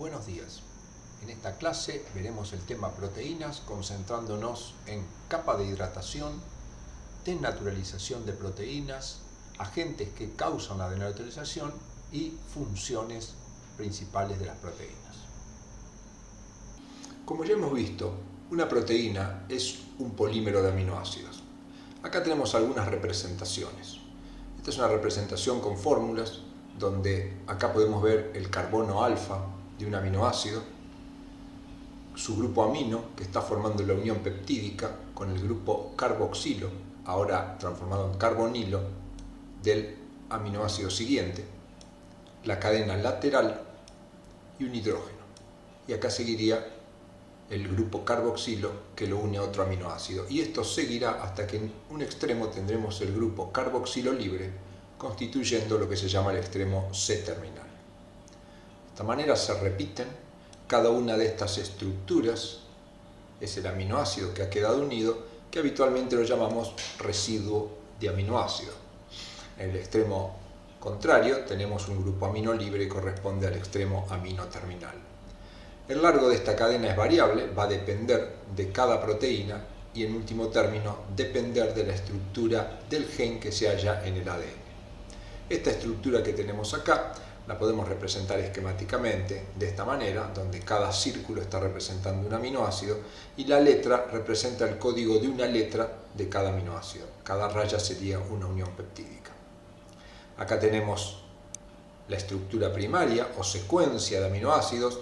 Buenos días. En esta clase veremos el tema proteínas concentrándonos en capa de hidratación, desnaturalización de proteínas, agentes que causan la desnaturalización y funciones principales de las proteínas. Como ya hemos visto, una proteína es un polímero de aminoácidos. Acá tenemos algunas representaciones. Esta es una representación con fórmulas donde acá podemos ver el carbono alfa de un aminoácido, su grupo amino que está formando la unión peptídica con el grupo carboxilo, ahora transformado en carbonilo, del aminoácido siguiente, la cadena lateral y un hidrógeno. Y acá seguiría el grupo carboxilo que lo une a otro aminoácido. Y esto seguirá hasta que en un extremo tendremos el grupo carboxilo libre, constituyendo lo que se llama el extremo C-terminal. De esta manera se repiten cada una de estas estructuras, es el aminoácido que ha quedado unido, que habitualmente lo llamamos residuo de aminoácido. En el extremo contrario tenemos un grupo amino libre que corresponde al extremo amino terminal. El largo de esta cadena es variable, va a depender de cada proteína y en último término depender de la estructura del gen que se halla en el ADN. Esta estructura que tenemos acá la podemos representar esquemáticamente de esta manera, donde cada círculo está representando un aminoácido y la letra representa el código de una letra de cada aminoácido. Cada raya sería una unión peptídica. Acá tenemos la estructura primaria o secuencia de aminoácidos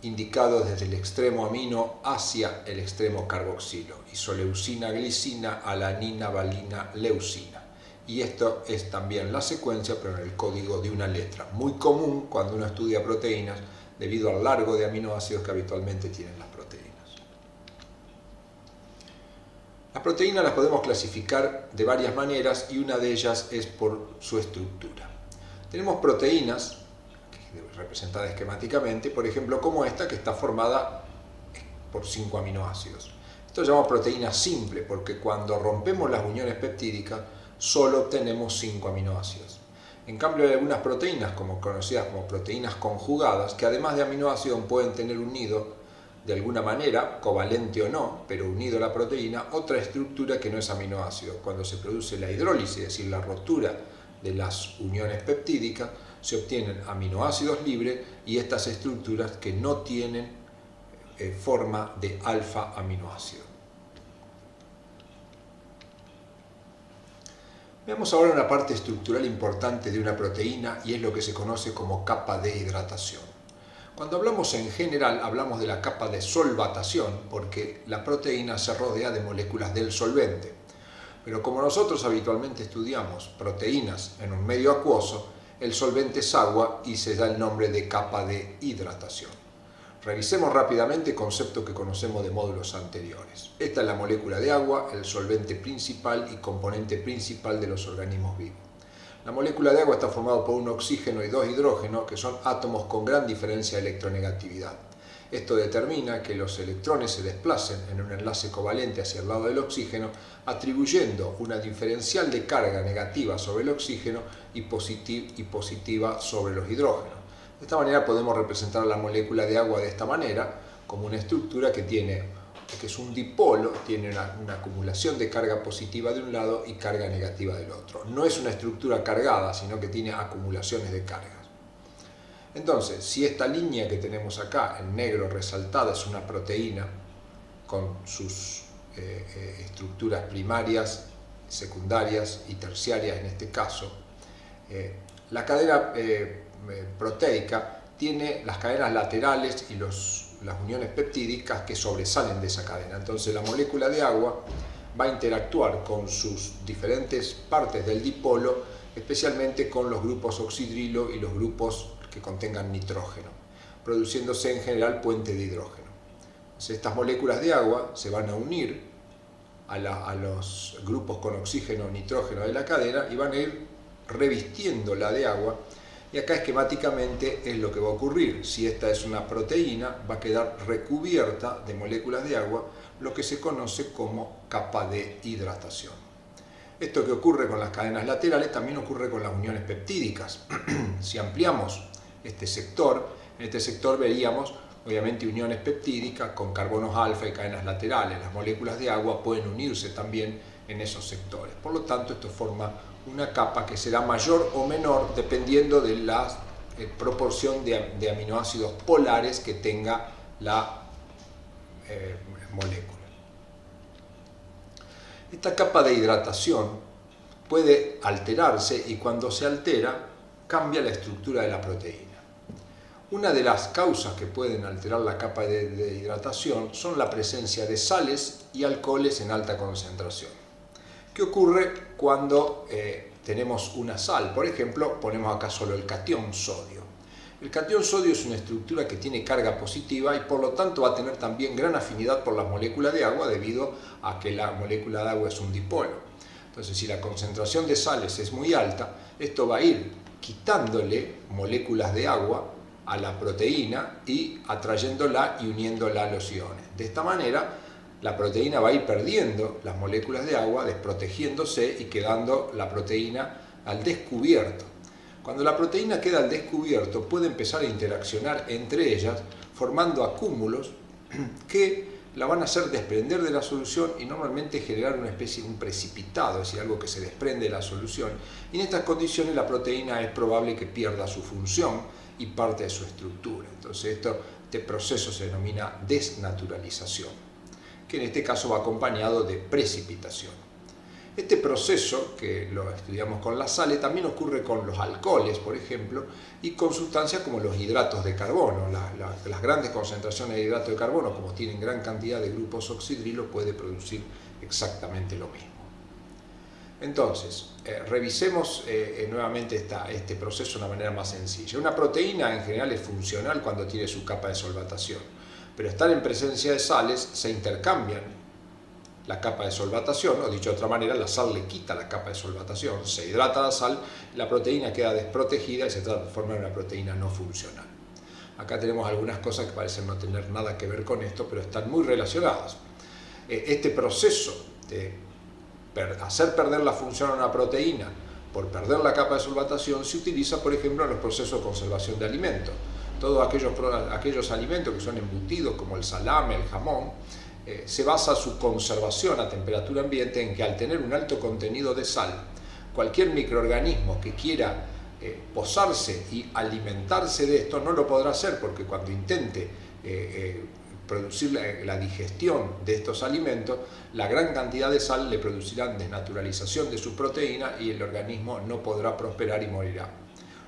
indicados desde el extremo amino hacia el extremo carboxilo: isoleucina, glicina, alanina, valina, leucina. Y esto es también la secuencia, pero en el código de una letra, muy común cuando uno estudia proteínas debido al largo de aminoácidos que habitualmente tienen las proteínas. Las proteínas las podemos clasificar de varias maneras y una de ellas es por su estructura. Tenemos proteínas representadas esquemáticamente, por ejemplo como esta, que está formada por 5 aminoácidos. Esto lo llamamos proteína simple porque cuando rompemos las uniones peptídicas solo obtenemos 5 aminoácidos. En cambio hay algunas proteínas conocidas como proteínas conjugadas que además de aminoácidos pueden tener unido de alguna manera, covalente o no, pero unido a la proteína, otra estructura que no es aminoácido. Cuando se produce la hidrólisis, es decir, la rotura de las uniones peptídicas, se obtienen aminoácidos libres y estas estructuras que no tienen forma de alfa aminoácido. Veamos ahora una parte estructural importante de una proteína y es lo que se conoce como capa de hidratación. Cuando hablamos en general, hablamos de la capa de solvatación porque la proteína se rodea de moléculas del solvente. Pero como nosotros habitualmente estudiamos proteínas en un medio acuoso, el solvente es agua y se da el nombre de capa de hidratación. Revisemos rápidamente el concepto que conocemos de módulos anteriores. Esta es la molécula de agua, el solvente principal y componente principal de los organismos vivos. La molécula de agua está formada por un oxígeno y 2 hidrógenos, que son átomos con gran diferencia de electronegatividad. Esto determina que los electrones se desplacen en un enlace covalente hacia el lado del oxígeno, atribuyendo una diferencial de carga negativa sobre el oxígeno y positiva sobre los hidrógenos. De esta manera podemos representar la molécula de agua de esta manera, como una estructura que es un dipolo, tiene una acumulación de carga positiva de un lado y carga negativa del otro. No es una estructura cargada, sino que tiene acumulaciones de cargas. Entonces, si esta línea que tenemos acá, en negro resaltada, es una proteína con sus estructuras primarias, secundarias y terciarias en este caso, la cadena proteica tiene las cadenas laterales y las uniones peptídicas que sobresalen de esa cadena. Entonces la molécula de agua va a interactuar con sus diferentes partes del dipolo, especialmente con los grupos oxidrilo y los grupos que contengan nitrógeno, produciéndose en general puente de hidrógeno. Entonces, estas moléculas de agua se van a unir a los grupos con oxígeno o nitrógeno de la cadena y van a ir revistiendo la de agua. Y acá esquemáticamente es lo que va a ocurrir. Si esta es una proteína, va a quedar recubierta de moléculas de agua, lo que se conoce como capa de hidratación. Esto que ocurre con las cadenas laterales también ocurre con las uniones peptídicas. Si ampliamos este sector, En este sector veríamos obviamente uniones peptídicas con carbonos alfa y cadenas laterales. Las moléculas de agua pueden unirse también en esos sectores. Por lo tanto, esto forma una capa que será mayor o menor dependiendo de la proporción de aminoácidos polares que tenga la molécula. Esta capa de hidratación puede alterarse y cuando se altera cambia la estructura de la proteína. Una de las causas que pueden alterar la capa de hidratación son la presencia de sales y alcoholes en alta concentración. ¿Qué ocurre cuando tenemos una sal? Por ejemplo, ponemos acá solo el catión sodio. El catión sodio es una estructura que tiene carga positiva y por lo tanto va a tener también gran afinidad por las moléculas de agua debido a que la molécula de agua es un dipolo. Entonces, si la concentración de sales es muy alta, esto va a ir quitándole moléculas de agua a la proteína y atrayéndola y uniéndola a los iones. De esta manera, la proteína va a ir perdiendo las moléculas de agua, desprotegiéndose y quedando la proteína al descubierto. Cuando la proteína queda al descubierto, puede empezar a interaccionar entre ellas, formando acúmulos que la van a hacer desprender de la solución y normalmente generar una especie de un precipitado, es decir, algo que se desprende de la solución. Y en estas condiciones la proteína es probable que pierda su función y parte de su estructura. Entonces este proceso se denomina desnaturalización, que en este caso va acompañado de precipitación. Este proceso, que lo estudiamos con las sales, también ocurre con los alcoholes, por ejemplo, y con sustancias como los hidratos de carbono. Las grandes concentraciones de hidrato de carbono, como tienen gran cantidad de grupos oxidrilo, puede producir exactamente lo mismo. Entonces, revisemos nuevamente este proceso de una manera más sencilla. Una proteína en general es funcional cuando tiene su capa de solvatación, pero estar en presencia de sales se intercambian la capa de solvatación, o dicho de otra manera, la sal le quita la capa de solvatación, se hidrata la sal, la proteína queda desprotegida y se transforma en una proteína no funcional. Acá tenemos algunas cosas que parecen no tener nada que ver con esto, pero están muy relacionadas. Este proceso de hacer perder la función a una proteína por perder la capa de solvatación se utiliza, por ejemplo, en los procesos de conservación de alimentos. Todos aquellos alimentos que son embutidos, como el salame, el jamón, se basa su conservación a temperatura ambiente en que al tener un alto contenido de sal, cualquier microorganismo que quiera posarse y alimentarse de esto no lo podrá hacer, porque cuando intente producir la digestión de estos alimentos, la gran cantidad de sal le producirá desnaturalización de su proteína y el organismo no podrá prosperar y morirá.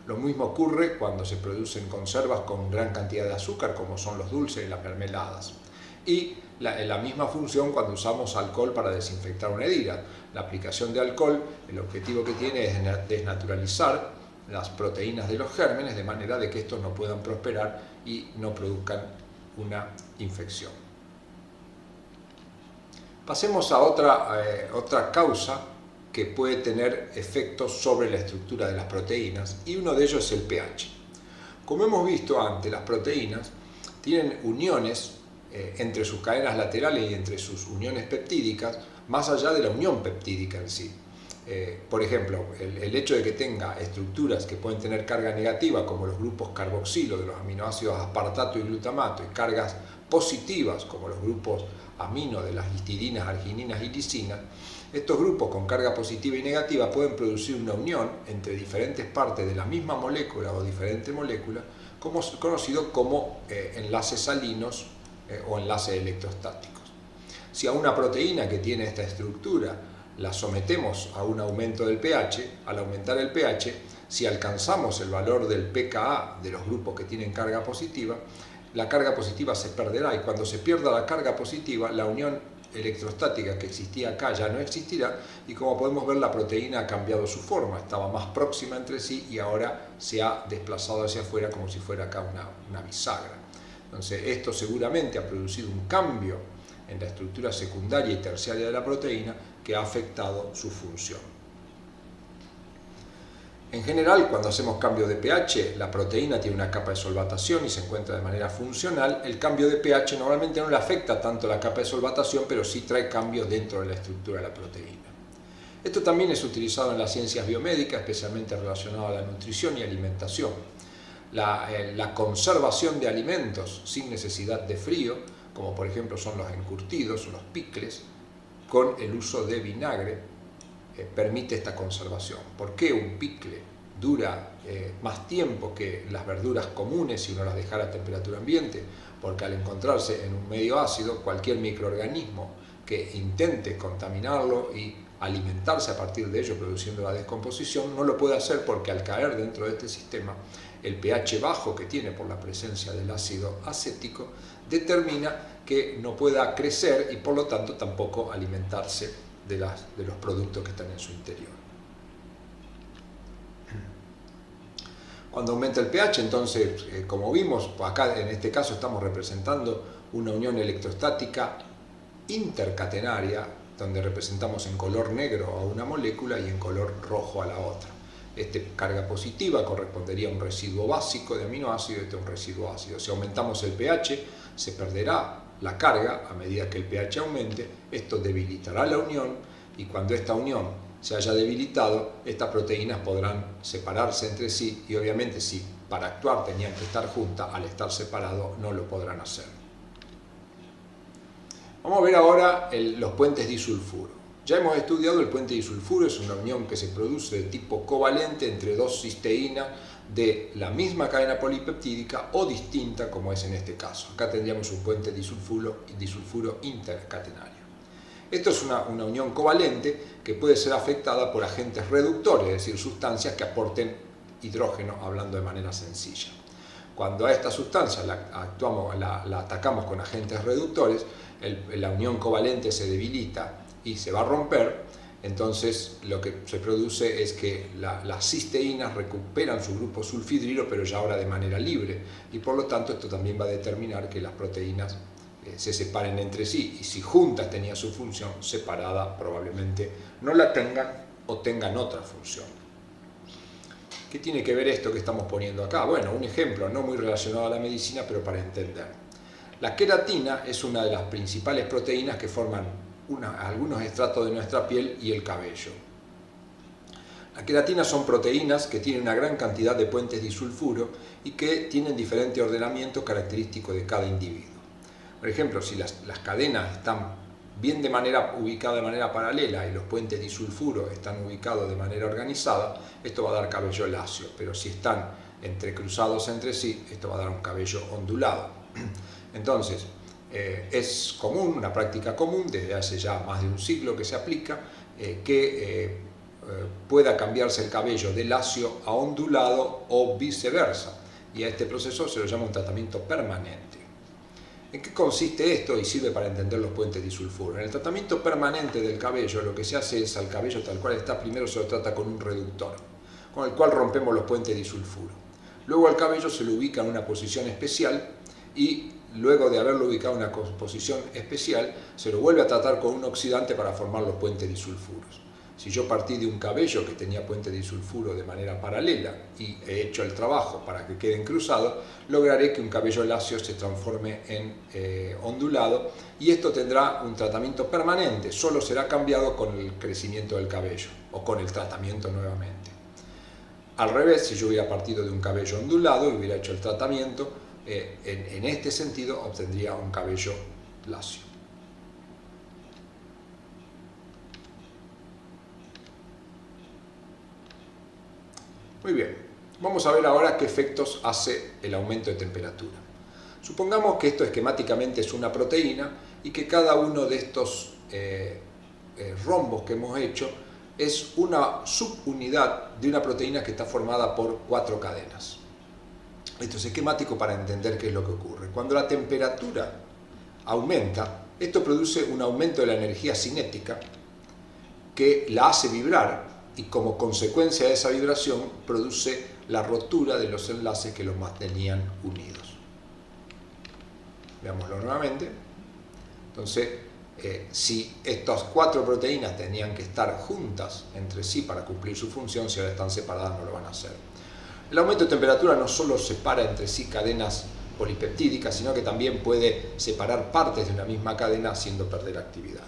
Lo mismo ocurre cuando se producen conservas con gran cantidad de azúcar, como son los dulces y las mermeladas. Y la misma función cuando usamos alcohol para desinfectar una herida. La aplicación de alcohol, el objetivo que tiene es desnaturalizar las proteínas de los gérmenes de manera de que estos no puedan prosperar y no produzcan una infección. Pasemos a otra causa que puede tener efectos sobre la estructura de las proteínas, y uno de ellos es el pH. Como hemos visto antes, las proteínas tienen uniones entre sus cadenas laterales y entre sus uniones peptídicas, más allá de la unión peptídica en sí. Por ejemplo, el hecho de que tenga estructuras que pueden tener carga negativa, como los grupos carboxilo de los aminoácidos aspartato y glutamato, y cargas positivas, como los grupos amino de las histidinas, argininas y lisinas, estos grupos con carga positiva y negativa pueden producir una unión entre diferentes partes de la misma molécula o diferente molécula, conocido como enlaces salinos o enlaces electrostáticos. Si a una proteína que tiene esta estructura la sometemos a un aumento del pH, al aumentar el pH, si alcanzamos el valor del pKa de los grupos que tienen carga positiva, la carga positiva se perderá, y cuando se pierda la carga positiva, la unión electrostática que existía acá ya no existirá, y como podemos ver, la proteína ha cambiado su forma, estaba más próxima entre sí y ahora se ha desplazado hacia afuera como si fuera acá una bisagra. Entonces, esto seguramente ha producido un cambio en la estructura secundaria y terciaria de la proteína que ha afectado su función. En general, cuando hacemos cambio de pH, la proteína tiene una capa de solvatación y se encuentra de manera funcional. El cambio de pH normalmente no le afecta tanto la capa de solvatación, pero sí trae cambios dentro de la estructura de la proteína. Esto también es utilizado en las ciencias biomédicas, especialmente relacionado a la nutrición y alimentación. la conservación de alimentos sin necesidad de frío, como por ejemplo son los encurtidos, los picles, con el uso de vinagre, permite esta conservación. ¿Por qué un picle dura más tiempo que las verduras comunes si uno las dejara a temperatura ambiente? Porque al encontrarse en un medio ácido, cualquier microorganismo que intente contaminarlo y alimentarse a partir de ello produciendo la descomposición, no lo puede hacer porque al caer dentro de este sistema, el pH bajo que tiene por la presencia del ácido acético determina que no pueda crecer y por lo tanto tampoco alimentarse de los productos que están en su interior. Cuando aumenta el pH, entonces, como vimos, acá en este caso estamos representando una unión electrostática intercatenaria, donde representamos en color negro a una molécula y en color rojo a la otra. Carga positiva correspondería a un residuo básico de aminoácido, este es un residuo ácido. Si aumentamos el pH, se perderá la carga a medida que el pH aumente, esto debilitará la unión y cuando esta unión se haya debilitado, estas proteínas podrán separarse entre sí y obviamente si para actuar tenían que estar juntas, al estar separados no lo podrán hacer. Vamos a ver ahora los puentes disulfuro. Ya hemos estudiado el puente disulfuro, es una unión que se produce de tipo covalente entre dos cisteínas de la misma cadena polipeptídica o distinta como es en este caso. Acá tendríamos un puente disulfuro intercatenario. Esto es una unión covalente que puede ser afectada por agentes reductores, es decir, sustancias que aporten hidrógeno, hablando de manera sencilla. Cuando a esta sustancia la atacamos con agentes reductores, la unión covalente se debilita y se va a romper, entonces lo que se produce es que las cisteínas recuperan su grupo sulfhidrilo, pero ya ahora de manera libre, y por lo tanto esto también va a determinar que las proteínas se separen entre sí, y si juntas tenían su función, separada probablemente no la tengan o tengan otra función. ¿Qué tiene que ver esto que estamos poniendo acá? Bueno, un ejemplo no muy relacionado a la medicina, pero para entender. La queratina es una de las principales proteínas que forman algunos estratos de nuestra piel y el cabello. La queratina son proteínas que tienen una gran cantidad de puentes disulfuro y que tienen diferente ordenamiento característico de cada individuo. Por ejemplo, si las cadenas están bien ubicadas de manera paralela y los puentes disulfuro están ubicados de manera organizada, esto va a dar cabello lacio, pero si están entrecruzados entre sí, esto va a dar un cabello ondulado. Entonces, es común, una práctica común, desde hace ya más de un siglo que se aplica, que pueda cambiarse el cabello de lacio a ondulado o viceversa, y a este proceso se lo llama un tratamiento permanente. ¿En qué consiste esto? Y sirve para entender los puentes disulfuro. En el tratamiento permanente del cabello, lo que se hace es al cabello tal cual está, primero se lo trata con un reductor, con el cual rompemos los puentes disulfuro. Luego al cabello se lo ubica en una posición especial y luego de haberlo ubicado en una posición especial, se lo vuelve a tratar con un oxidante para formar los puentes disulfuros. Si yo partí de un cabello que tenía puente disulfuro de manera paralela y he hecho el trabajo para que queden cruzados, lograré que un cabello lacio se transforme en ondulado y esto tendrá un tratamiento permanente, solo será cambiado con el crecimiento del cabello o con el tratamiento nuevamente. Al revés, si yo hubiera partido de un cabello ondulado y hubiera hecho el tratamiento, en este sentido obtendría un cabello lacio. Muy bien, vamos a ver ahora qué efectos hace el aumento de temperatura. Supongamos que esto esquemáticamente es una proteína y que cada uno de estos rombos que hemos hecho es una subunidad de una proteína que está formada por 4 cadenas. Esto es esquemático para entender qué es lo que ocurre. Cuando la temperatura aumenta, esto produce un aumento de la energía cinética que la hace vibrar y como consecuencia de esa vibración produce la rotura de los enlaces que los mantenían unidos. Veámoslo nuevamente. Entonces, si estas 4 proteínas tenían que estar juntas entre sí para cumplir su función, si ahora están separadas no lo van a hacer. El aumento de temperatura no solo separa entre sí cadenas polipeptídicas, sino que también puede separar partes de una misma cadena haciendo perder actividad.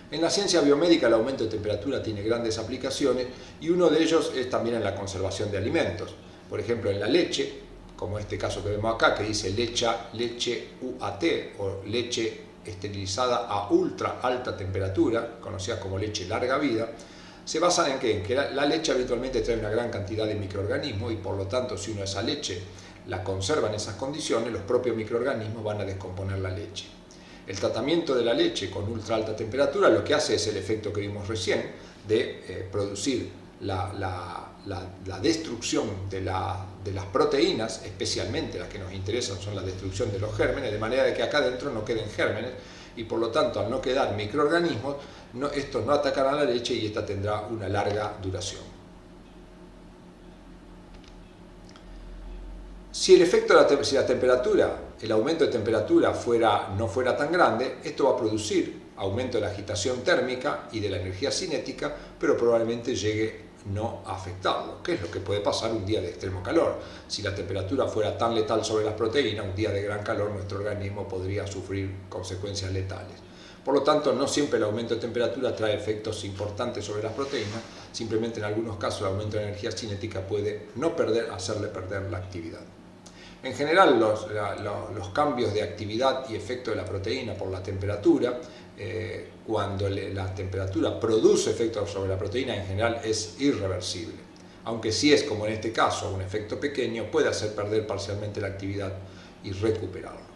En la ciencia biomédica el aumento de temperatura tiene grandes aplicaciones y uno de ellos es también en la conservación de alimentos. Por ejemplo, en la leche, como este caso que vemos acá, que dice leche UAT o leche esterilizada a ultra alta temperatura, conocida como leche larga vida, se basan en ¿qué? En que la leche habitualmente trae una gran cantidad de microorganismos y por lo tanto si uno esa leche la conserva en esas condiciones, los propios microorganismos van a descomponer la leche. El tratamiento de la leche con ultra alta temperatura lo que hace es el efecto que vimos recién de producir la destrucción de las proteínas, especialmente las que nos interesan son la destrucción de los gérmenes, de manera de que acá dentro no queden gérmenes y por lo tanto al no quedar microorganismos, estos no atacarán a la leche y esta tendrá una larga duración. Si la temperatura, el aumento de temperatura no fuera tan grande, esto va a producir aumento de la agitación térmica y de la energía cinética, pero probablemente llegue no a afectarlo, que es lo que puede pasar un día de extremo calor. Si la temperatura fuera tan letal sobre las proteínas, un día de gran calor nuestro organismo podría sufrir consecuencias letales. Por lo tanto, no siempre el aumento de temperatura trae efectos importantes sobre las proteínas, simplemente en algunos casos el aumento de la energía cinética puede hacerle perder la actividad. En general, los cambios de actividad y efecto de la proteína por la temperatura, cuando la temperatura produce efectos sobre la proteína, en general es irreversible. Aunque si es, como en este caso, un efecto pequeño, puede hacer perder parcialmente la actividad y recuperarlo.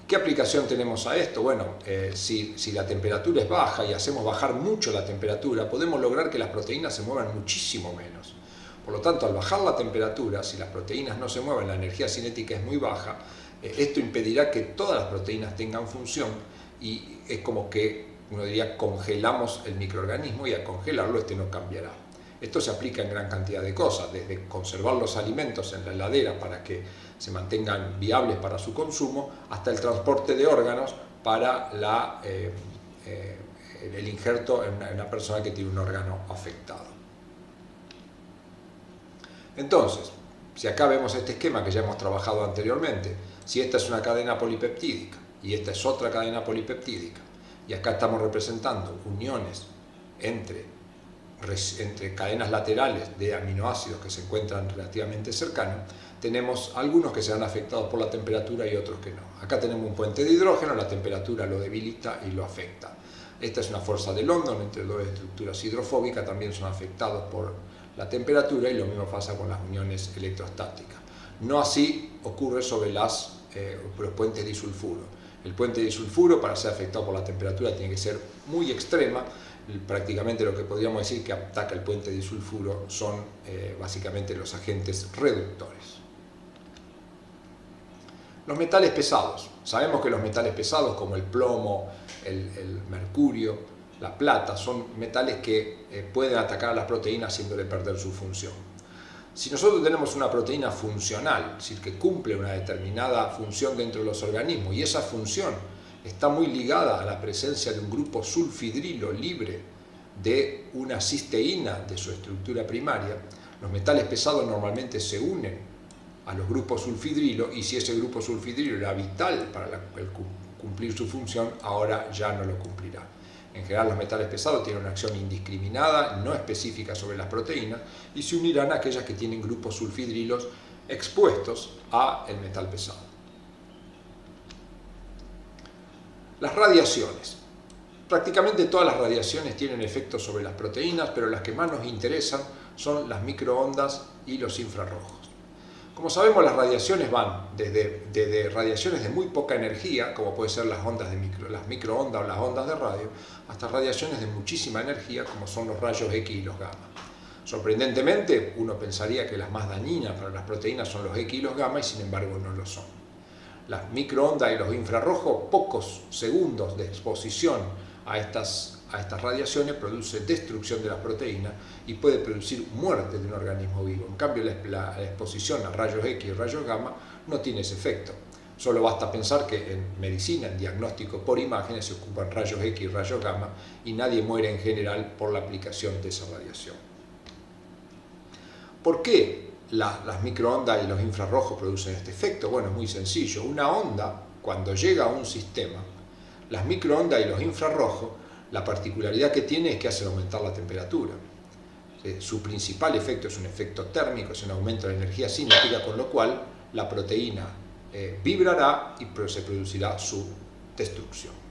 ¿Qué aplicación tenemos a esto? Bueno, si la temperatura es baja y hacemos bajar mucho la temperatura, podemos lograr que las proteínas se muevan muchísimo menos. Por lo tanto, al bajar la temperatura, si las proteínas no se mueven, la energía cinética es muy baja, esto impedirá que todas las proteínas tengan función y es como que, uno diría, congelamos el microorganismo y al congelarlo este no cambiará. Esto se aplica en gran cantidad de cosas, desde conservar los alimentos en la heladera para que se mantengan viables para su consumo, hasta el transporte de órganos para el injerto en una persona que tiene un órgano afectado. Entonces, si acá vemos este esquema que ya hemos trabajado anteriormente, si esta es una cadena polipeptídica y esta es otra cadena polipeptídica, y acá estamos representando uniones entre cadenas laterales de aminoácidos que se encuentran relativamente cercanos, tenemos algunos que serán afectados por la temperatura y otros que no. Acá tenemos un puente de hidrógeno, la temperatura lo debilita y lo afecta. Esta es una fuerza de London entre dos estructuras hidrofóbicas, también son afectados por la temperatura y lo mismo pasa con las uniones electrostáticas. No así ocurre sobre los puentes disulfuro. El puente disulfuro, para ser afectado por la temperatura, tiene que ser muy extrema. Prácticamente lo que podríamos decir que ataca el puente disulfuro son básicamente los agentes reductores. Los metales pesados. Sabemos que los metales pesados como el plomo, el mercurio, la plata, son metales que pueden atacar a las proteínas haciéndole perder su función. Si nosotros tenemos una proteína funcional, es decir, que cumple una determinada función dentro de los organismos y esa función está muy ligada a la presencia de un grupo sulfidrilo libre de una cisteína de su estructura primaria, los metales pesados normalmente se unen a los grupos sulfidrilo y si ese grupo sulfidrilo era vital para cumplir su función, ahora ya no lo cumplirá. En general los metales pesados tienen una acción indiscriminada, no específica sobre las proteínas y se unirán a aquellas que tienen grupos sulfidrilos expuestos al metal pesado. Las radiaciones. Prácticamente todas las radiaciones tienen efectos sobre las proteínas, pero las que más nos interesan son las microondas y los infrarrojos. Como sabemos, las radiaciones van desde radiaciones de muy poca energía, como pueden ser las microondas o las ondas de radio, hasta radiaciones de muchísima energía, como son los rayos X y los gamma. Sorprendentemente, uno pensaría que las más dañinas para las proteínas son los X y los gamma, y sin embargo no lo son. Las microondas y los infrarrojos, pocos segundos de exposición a estas radiaciones produce destrucción de las proteínas y puede producir muerte de un organismo vivo. En cambio, la exposición a rayos X y rayos gamma no tiene ese efecto. Solo basta pensar que en medicina, en diagnóstico por imágenes, se ocupan rayos X y rayos gamma y nadie muere en general por la aplicación de esa radiación. ¿Por qué las microondas y los infrarrojos producen este efecto? Bueno, es muy sencillo. Una onda, cuando llega a un sistema, las microondas y los infrarrojos, la particularidad que tiene es que hacen aumentar la temperatura. Su principal efecto es un efecto térmico, es un aumento de la energía cinética, con lo cual la proteína vibrará y se producirá su destrucción.